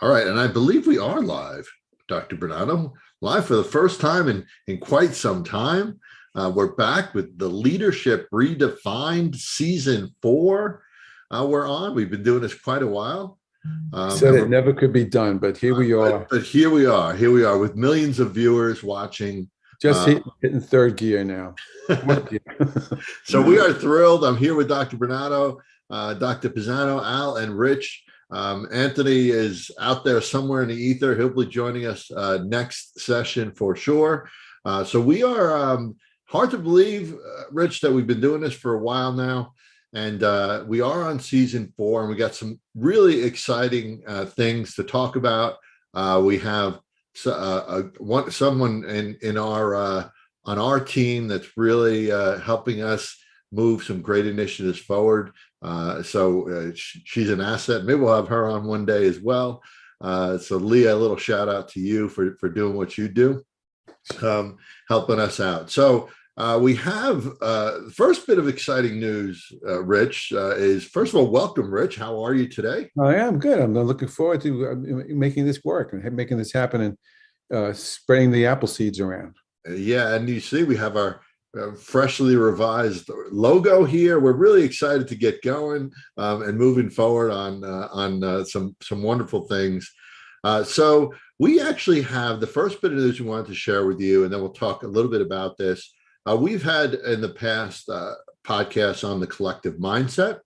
All right, and I believe we are live, Dr. Bernato, live for the first time in quite some time. We're back with the Leadership Redefined Season 4. We're on. We've been doing this quite a while. Said it never could be done, but here we But, are, but here we are. Here we are with millions of viewers watching. just Uh, hitting third gear now. Fourth gear. so we are thrilled. I'm here with Dr. Bernato, Dr. Pisano, Al, and Rich. Anthony is out there somewhere in the ether. He'll be joining us next session for sure. So we are hard to believe, Rich, that we've been doing this for a while now. And we are on season 4, and we got some really exciting things to talk about. We have someone in our on our team that's really helping us move some great initiatives forward. She's an asset. Maybe we'll have her on one day as well. So Leah, a little shout out to you for doing what you do, helping us out. So we have the first bit of exciting news, Rich, is first of all, welcome, Rich. How are you today? I am good. I'm looking forward to making this work and making this happen and spreading the apple seeds around. Yeah, and you see, we have our freshly revised logo here. We're really excited to get going and moving forward on some wonderful things. So we actually have the first bit of news we wanted to share with you, and then we'll talk a little bit about this. We've had in the past podcasts on the collective mindset,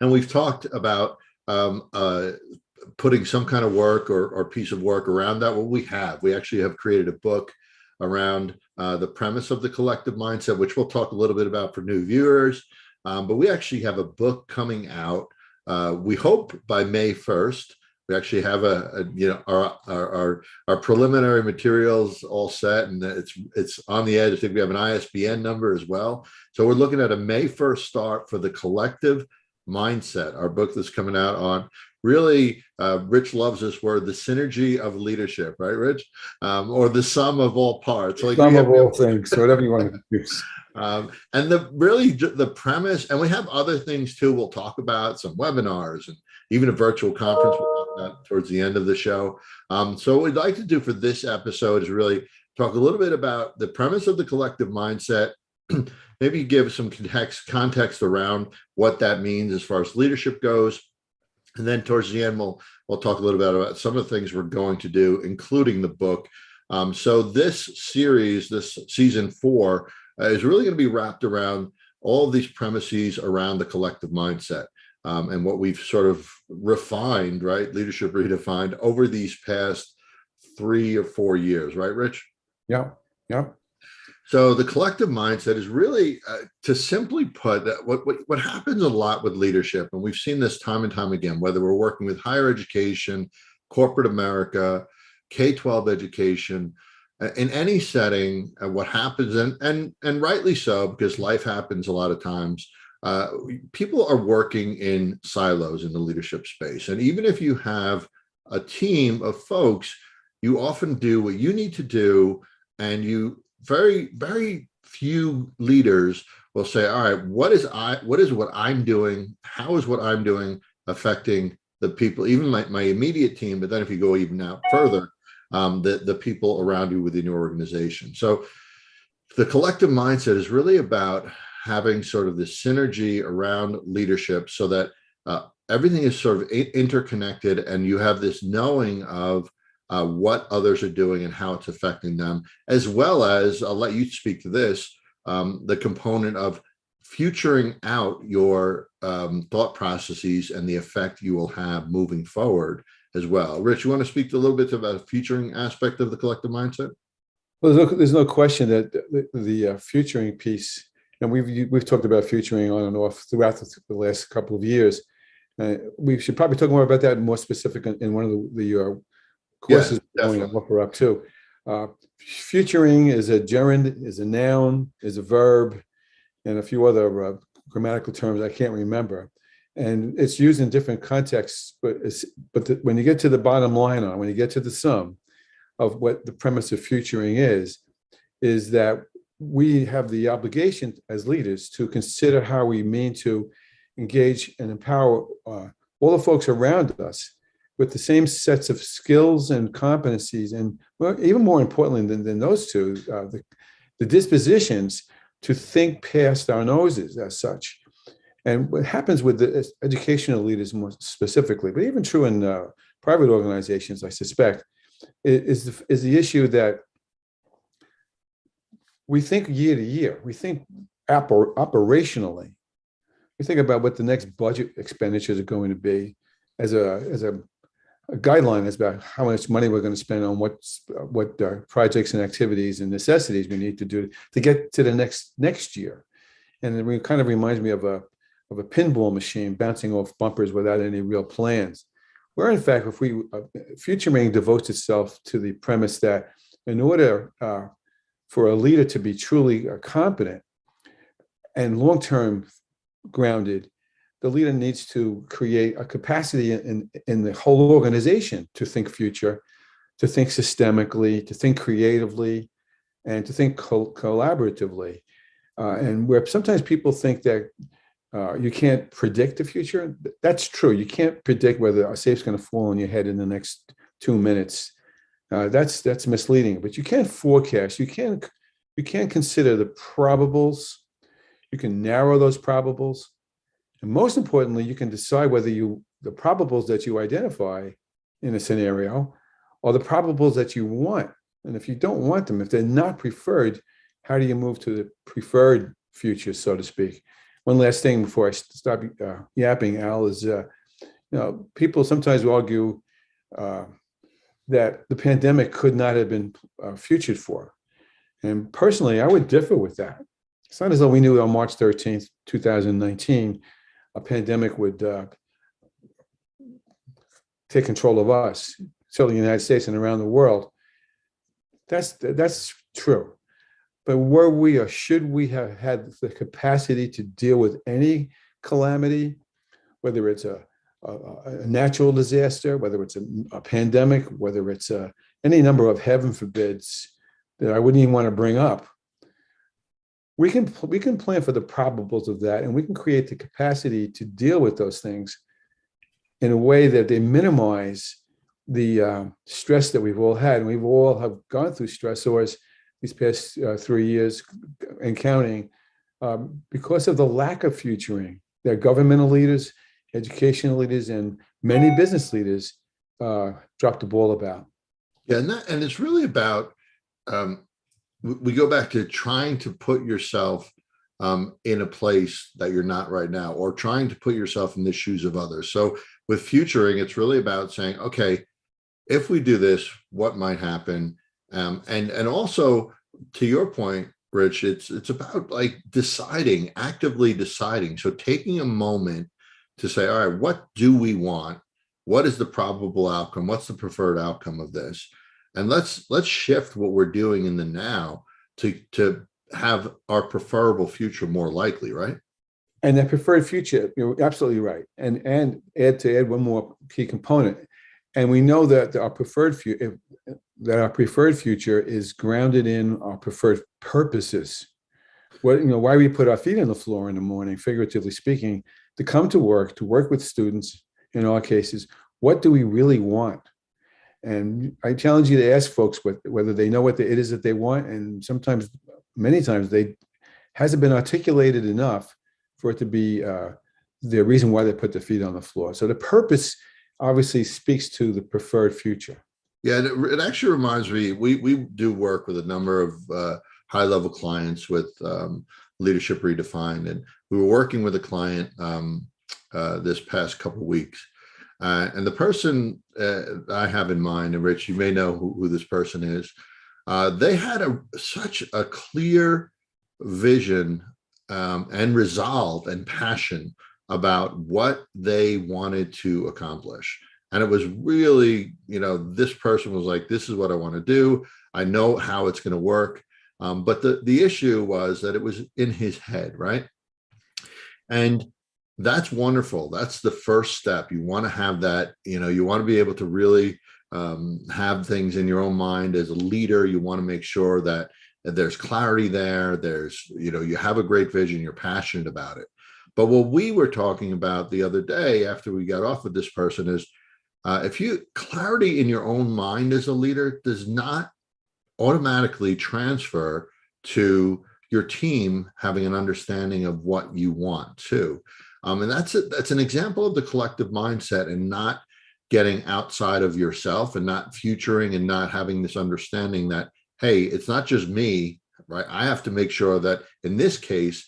and we've talked about putting some kind of work or piece of work around that. Well, we actually have created a book around the premise of the collective mindset, which we'll talk a little bit about for new viewers. But we actually have a book coming out. We hope by May 1st. We actually have our preliminary materials all set, and it's on the edge. I think we have an ISBN number as well. So we're looking at a May 1st start for the collective mindset, our book that's coming out on really, Rich loves this word, the synergy of leadership, right, Rich? Or the sum of all parts. Like sum of all things, whatever you want to use. And the premise, and we have other things too. We'll talk about some webinars and even a virtual conference we'll talk about towards the end of the show. So what we'd like to do for this episode is really talk a little bit about the premise of the collective mindset. Maybe give some context around what that means as far as leadership goes. And then towards the end, we'll talk a little bit about some of the things we're going to do, including the book. So this series, this season 4, is really going to be wrapped around all of these premises around the collective mindset and what we've sort of refined, right? Leadership Redefined over these past 3 or 4 years, right, Rich? Yeah. So the collective mindset is really, to simply put, that what happens a lot with leadership, and we've seen this time and time again, whether we're working with higher education, corporate America, K-12 education, in any setting, what happens, and rightly so, because life happens a lot of times, people are working in silos in the leadership space. And even if you have a team of folks, you often do what you need to do, and very, very few leaders will say, all right, what is what I'm doing? How is what I'm doing affecting the people, even my immediate team? But then if you go even out further, the people around you within your organization. So the collective mindset is really about having sort of this synergy around leadership so that everything is sort of interconnected, and you have this knowing of what others are doing and how it's affecting them, as well as, I'll let you speak to this, the component of futuring out your thought processes and the effect you will have moving forward as well. Rich, you want to speak a little bit about the futuring aspect of the collective mindset? Well, there's no question that the futuring piece, and we've talked about futuring on and off throughout the last couple of years. We should probably talk more about that more specific in one of the courses we're going to offer up too. Futuring is a gerund, is a noun, is a verb, and a few other grammatical terms I can't remember. And it's used in different contexts, but when you get to the bottom line when you get to the sum of what the premise of futuring is that we have the obligation as leaders to consider how we mean to engage and empower all the folks around us with the same sets of skills and competencies, and well, even more importantly than those two, the dispositions to think past our noses as such. And what happens with the educational leaders more specifically, but even true in private organizations, I suspect, is the issue that we think year to year, we think operationally, we think about what the next budget expenditures are going to be as a guideline is about how much money we're going to spend on what projects and activities and necessities we need to do to get to the next year. And it kind of reminds me of a pinball machine bouncing off bumpers without any real plans. Where in fact, if we futuring devotes itself to the premise that in order for a leader to be truly competent and long-term grounded, the leader needs to create a capacity in the whole organization to think future, to think systemically, to think creatively, and to think collaboratively. And where sometimes people think that you can't predict the future, that's true. You can't predict whether a safe's going to fall on your head in the next 2 minutes. That's misleading. But you can forecast. You can consider the probables. You can narrow those probables. And most importantly, you can decide whether the probables that you identify in a scenario are the probables that you want. And if you don't want them, if they're not preferred, how do you move to the preferred future, so to speak? One last thing before I stop yapping, Al, is people sometimes argue that the pandemic could not have been futured for. And personally, I would differ with that. It's not as though we knew on March 13th, 2019, a pandemic would take control of us, certainly in the United States and around the world. That's true. But were we or should we have had the capacity to deal with any calamity, whether it's a natural disaster, whether it's a pandemic, whether it's any number of heaven forbids that I wouldn't even want to bring up? We can plan for the probables of that, and we can create the capacity to deal with those things in a way that they minimize the stress that we've all had. And we've all have gone through stressors these past 3 years and counting because of the lack of futuring that governmental leaders, educational leaders, and many business leaders dropped the ball about. Yeah, and it's really about we go back to trying to put yourself in a place that you're not right now, or trying to put yourself in the shoes of others. So with futuring, it's really about saying, okay, if we do this, what might happen? And also, to your point, Rich, it's about like actively deciding. So taking a moment to say, all right, what do we want? What is the probable outcome? What's the preferred outcome of this? And let's shift what we're doing in the now to have our preferable future more likely, right? And that preferred future, you're absolutely right. And add one more key component. And we know that our preferred future is grounded in our preferred purposes. Why we put our feet on the floor in the morning, figuratively speaking, to come to work with students. In our cases, what do we really want? And I challenge you to ask folks whether they know what it is that they want. And many times, hasn't been articulated enough for it to be the reason why they put their feet on the floor. So the purpose obviously speaks to the preferred future. Yeah, and it actually reminds me, we do work with a number of high-level clients with Leadership Redefined. And we were working with a client this past couple of weeks. And the person I have in mind, and Rich, you may know who this person is, they had such a clear vision and resolve and passion about what they wanted to accomplish. And it was really, this person was like, this is what I want to do. I know how it's going to work. But the issue was that it was in his head, right? And that's wonderful. That's the first step. You want to have that, you want to be able to really have things in your own mind as a leader. You want to make sure that there's clarity there. There's, you have a great vision. You're passionate about it. But what we were talking about the other day after we got off with this person is If you clarity in your own mind as a leader does not automatically transfer to your team having an understanding of what you want too. And that's an example of the collective mindset and not getting outside of yourself and not futuring and not having this understanding that, hey, it's not just me, right? I have to make sure that in this case,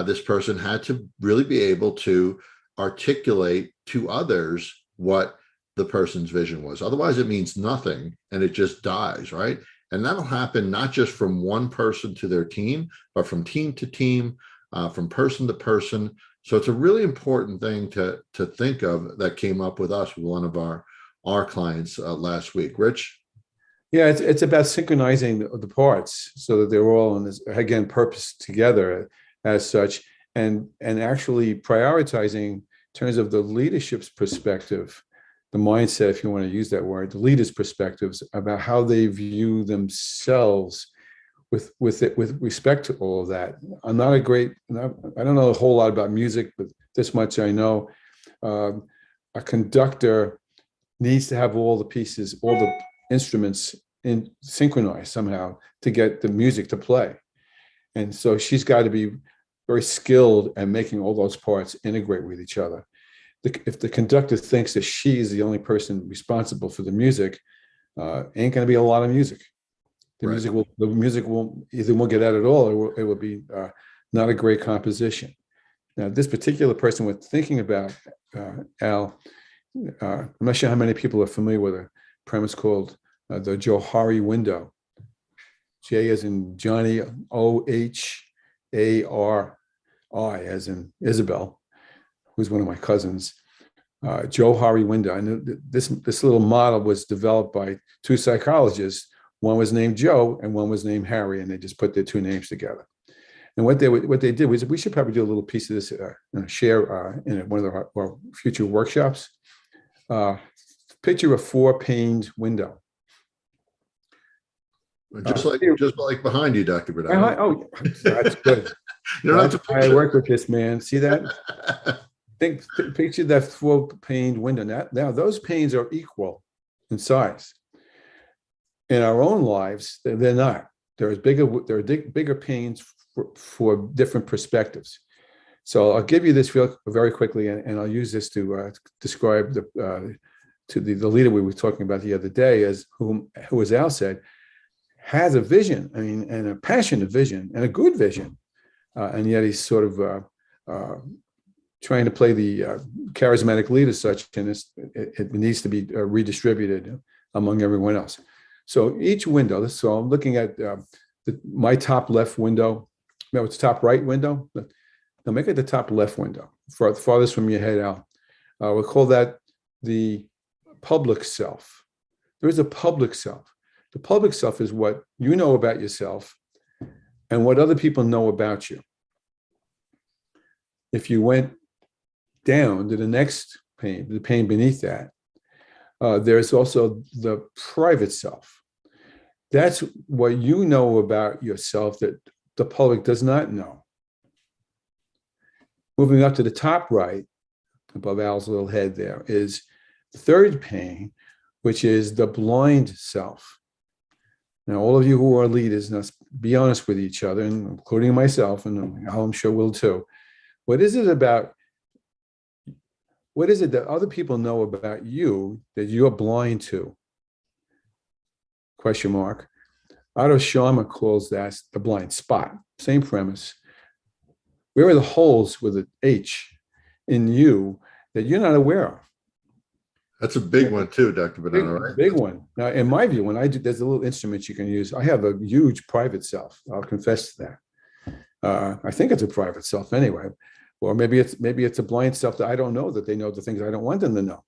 this person had to really be able to articulate to others what the person's vision was. Otherwise, it means nothing and it just dies, right? And that'll happen not just from one person to their team, but from team to team, from person to person. So it's a really important thing to think of that came up with us with one of our clients last week. Rich? Yeah, it's about synchronizing the parts so that they're all in this, again, purpose together as such, and actually prioritizing in terms of the leadership's perspective, the mindset, if you want to use that word, the leaders' perspectives about how they view themselves with respect to all of that. I don't know a whole lot about music, but this much I know. A conductor needs to have all the pieces, all the instruments in synchronized somehow to get the music to play. And so she's got to be very skilled at making all those parts integrate with each other. If the conductor thinks that she's the only person responsible for the music, ain't going to be a lot of music. The music won't either won't get out at all, or it will be not a great composition. Now, this particular person we're thinking about, Al, I'm not sure how many people are familiar with a premise called the Johari window. J as in Johnny, O-H-A-R-I as in Isabel, who's one of my cousins. Johari window. And this little model was developed by two psychologists. One was named Joe and one was named Harry, and they just put their two names together. And what they did was, we should probably do a little piece of this, share in one of our future workshops. Picture a 4-paned window. Just like behind you, Dr. Bernato. Oh, that's good. You don't have to I work with this man. See that? Picture that 4-paned window. Now those panes are equal in size. In our own lives, they're not. There are bigger panes for different perspectives. So I'll give you this very quickly, and I'll use this to describe the leader we were talking about the other day, who, as Al said, has a vision, and a passionate vision and a good vision, and yet he's sort of trying to play the charismatic leader such, and it needs to be redistributed among everyone else. So each window, so I'm looking at my top left window. No, it's top right window. Now make it the top left window, farthest from your head out. We'll call that the public self. There is a public self. The public self is what you know about yourself and what other people know about you. If you went down to the next pane, the pane beneath that, there's also the private self. That's what you know about yourself that the public does not know. Moving up to the top right, above Al's little head there, is the third pane, which is the blind self. Now, all of you who are leaders, now be honest with each other, and including myself, and Al, I'm sure will too. What is it that other people know about you that you're blind to? Question mark. Otto Scharmer calls that the blind spot. Same premise. Where are the holes with an H in you that you're not aware of? That's a big one too, Dr. Bernato, right? Big one. Now, in my view, when I do, there's a little instrument you can use. I have a huge private self. I'll confess to that. I think it's a private self anyway. Or maybe it's a blind self that I don't know, that they know the things I don't want them to know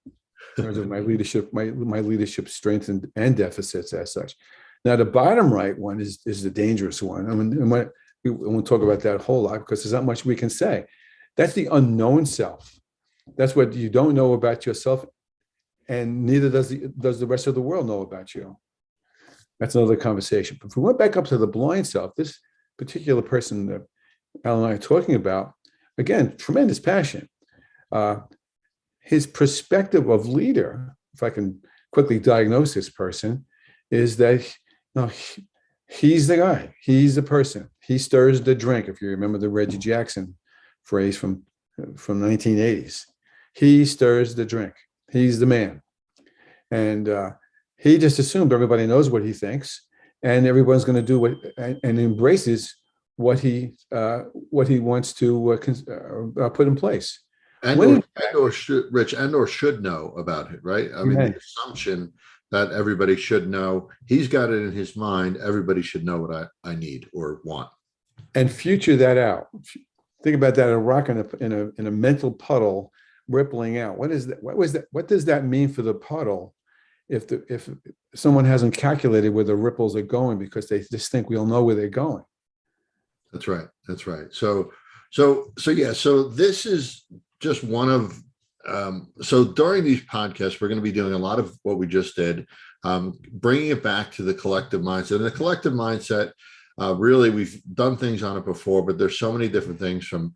in terms of my leadership, my leadership strengths and deficits as such. Now, the bottom right one is the dangerous one. I mean, we won't talk about that a whole lot because there's not much we can say. That's the unknown self. That's what you don't know about yourself, and neither does the rest of the world know about you. That's another conversation. But if we went back up to the blind self, this particular person that Al and I are talking about, again, tremendous passion. His perspective of leader if I can quickly diagnose this person, is that he's the guy. He's the person. He stirs the drink. If you remember the Reggie Jackson phrase from 1980s, he stirs the drink. He's the man, and he just assumed everybody knows what he thinks, and everyone's going to do what and embraces what he wants to put in place. Or should know about it, right? I mean, the assumption that everybody should know, he's got it in his mind. Everybody should know what I need or want, and future that out. Think about that: a rock in a mental puddle rippling out. What is that? What was that? What does that mean for the puddle? If someone hasn't calculated where the ripples are going because they just think we'll know where they're going. That's right. That's right. So yeah. So this is just one of. So during these podcasts, we're going to be doing a lot of what we just did, bringing it back to the collective mindset. And the collective mindset, really, we've done things on it before, but there's so many different things from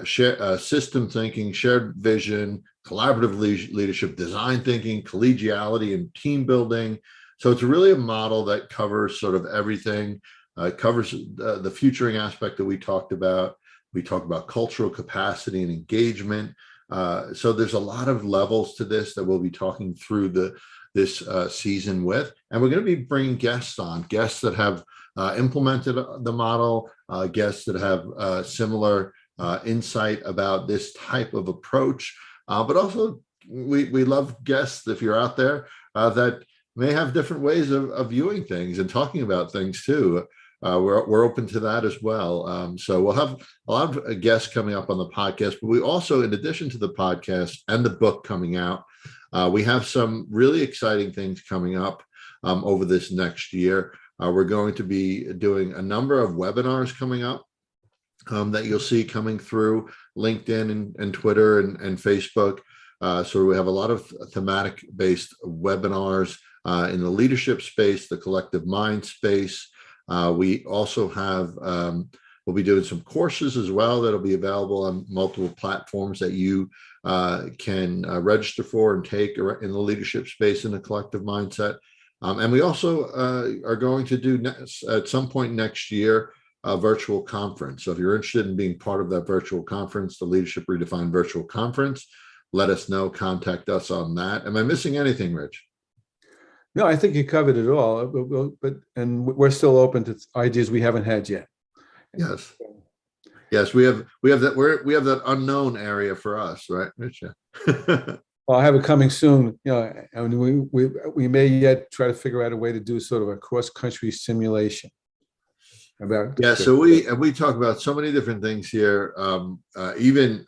system thinking, shared vision, collaborative leadership, design thinking, collegiality, and team building. So it's really a model that covers sort of everything. It covers the futuring aspect that we talked about. We talked about cultural capacity and engagement. So there's a lot of levels to this that we'll be talking through this season with. And we're going to be bringing guests that have implemented the model, guests that have similar insight about this type of approach. But also, we love guests, if you're out there, that may have different ways of viewing things and talking about things too. We're open to that as well. So we'll have a lot of guests coming up on the podcast, but we also, in addition to the podcast and the book coming out, we have some really exciting things coming up over this next year. We're going to be doing a number of webinars coming up that you'll see coming through LinkedIn and Twitter and Facebook. So we have a lot of thematic-based webinars in the leadership space, the collective mind space. We also have, we'll be doing some courses as well that'll be available on multiple platforms that you can register for and take in the leadership space in the collective mindset. And we also are going to do at some point next year a virtual conference. So if you're interested in being part of that virtual conference, the Leadership Redefined virtual conference, let us know, contact us on that. Am I missing anything, Rich? No, I think you covered it all, but we're still open to ideas we haven't had yet. Yes, we have that unknown area for us, right, Rich? Yeah. Well, I have it coming soon. And we may yet try to figure out a way to do sort of a cross-country simulation. So we talk about so many different things here. Even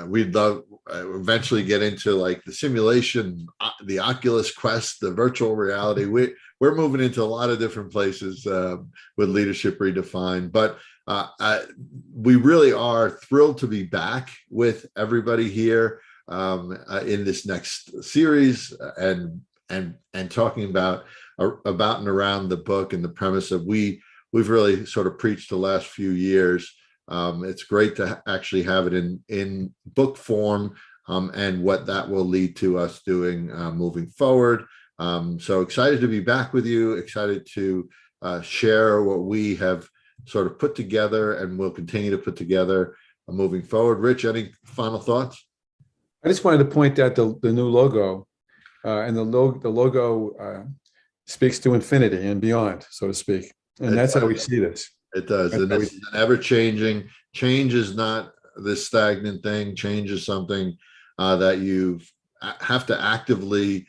we'd love eventually get into like the simulation, the Oculus Quest, the virtual reality. We're moving into a lot of different places with Leadership Redefined, but we really are thrilled to be back with everybody here in this next series and talking about and around the book and the premise of we've really sort of preached the last few years. It's great to actually have it in book form and what that will lead to us doing moving forward. So excited to be back with you, excited to share what we have sort of put together and will continue to put together moving forward. Rich, any final thoughts? I just wanted to point out the new logo, and the logo speaks to infinity and beyond, so to speak. And that's how we see this. It does. And it's ever changing. Change is not this stagnant thing. Change is something that you have to actively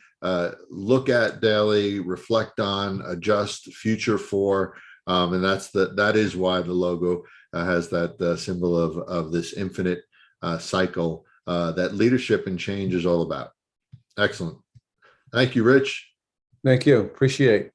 look at daily, reflect on, adjust, future for. And that is why the logo has that symbol of this infinite cycle that leadership and change is all about. Excellent. Thank you, Rich. Thank you. Appreciate it.